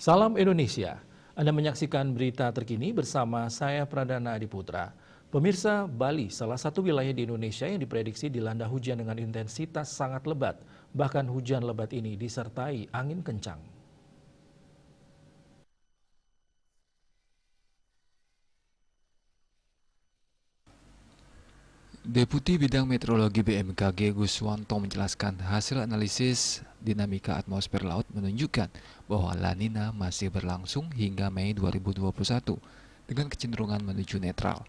Salam Indonesia, Anda menyaksikan berita terkini bersama saya Pradana Adiputra. Pemirsa, Bali salah satu wilayah di Indonesia yang diprediksi dilanda hujan dengan intensitas sangat lebat. Bahkan hujan lebat ini disertai angin kencang. Deputi Bidang Meteorologi BMKG Guswanto menjelaskan hasil analisis dinamika atmosfer laut menunjukkan bahwa La Nina masih berlangsung hingga Mei 2021 dengan kecenderungan menuju netral.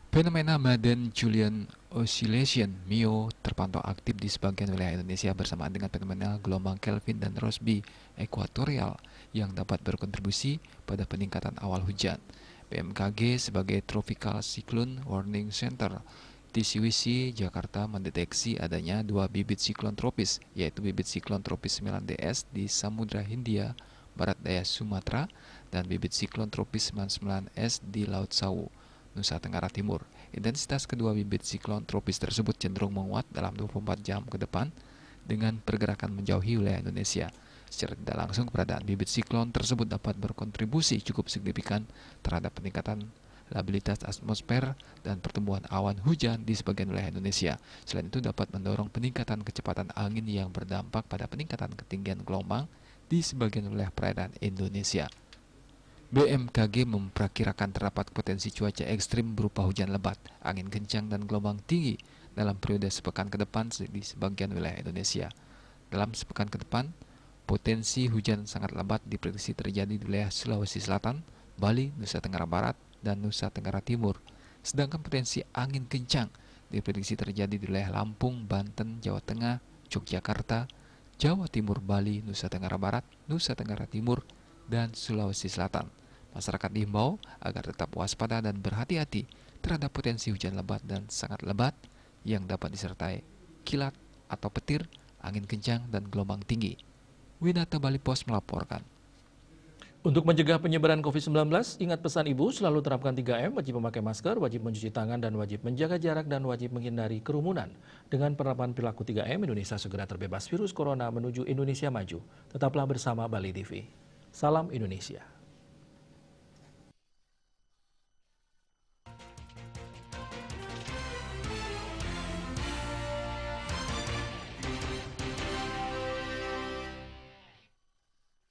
Fenomena Madden-Julian Oscillation (MIO) terpantau aktif di sebagian wilayah Indonesia bersamaan dengan fenomena gelombang Kelvin dan Rossby ekuatorial yang dapat berkontribusi pada peningkatan awal hujan. BMKG sebagai Tropical Cyclone Warning Center TCWC Jakarta mendeteksi adanya dua bibit siklon tropis, yaitu bibit siklon tropis 9DS di Samudra Hindia Barat Daya Sumatera dan bibit siklon tropis 99S di Laut Sawu, Nusa Tenggara Timur. Intensitas kedua bibit siklon tropis tersebut cenderung menguat dalam 24 jam ke depan dengan pergerakan menjauhi wilayah Indonesia. Secara tidak langsung, keberadaan bibit siklon tersebut dapat berkontribusi cukup signifikan terhadap peningkatan labilitas atmosfer dan pertumbuhan awan hujan di sebagian wilayah Indonesia. Selain itu dapat mendorong peningkatan kecepatan angin yang berdampak pada peningkatan ketinggian gelombang di sebagian wilayah perairan Indonesia. BMKG memperkirakan terdapat potensi cuaca ekstrim berupa hujan lebat, angin kencang, dan gelombang tinggi dalam periode sepekan ke depan di sebagian wilayah Indonesia. Dalam sepekan ke depan, potensi hujan sangat lebat diprediksi terjadi di wilayah Sulawesi Selatan, Bali, Nusa Tenggara Barat, dan Nusa Tenggara Timur. Sedangkan potensi angin kencang diprediksi terjadi di wilayah Lampung, Banten, Jawa Tengah, Yogyakarta, Jawa Timur, Bali, Nusa Tenggara Barat, Nusa Tenggara Timur, dan Sulawesi Selatan. Masyarakat diimbau agar tetap waspada dan berhati-hati terhadap potensi hujan lebat dan sangat lebat yang dapat disertai kilat atau petir, angin kencang, dan gelombang tinggi. Winata Bali Pos melaporkan. Untuk mencegah penyebaran COVID-19, ingat pesan Ibu selalu terapkan 3M, wajib memakai masker, wajib mencuci tangan, dan wajib menjaga jarak dan wajib menghindari kerumunan. Dengan penerapan perilaku 3M, Indonesia segera terbebas virus corona menuju Indonesia maju. Tetaplah bersama Bali TV. Salam Indonesia.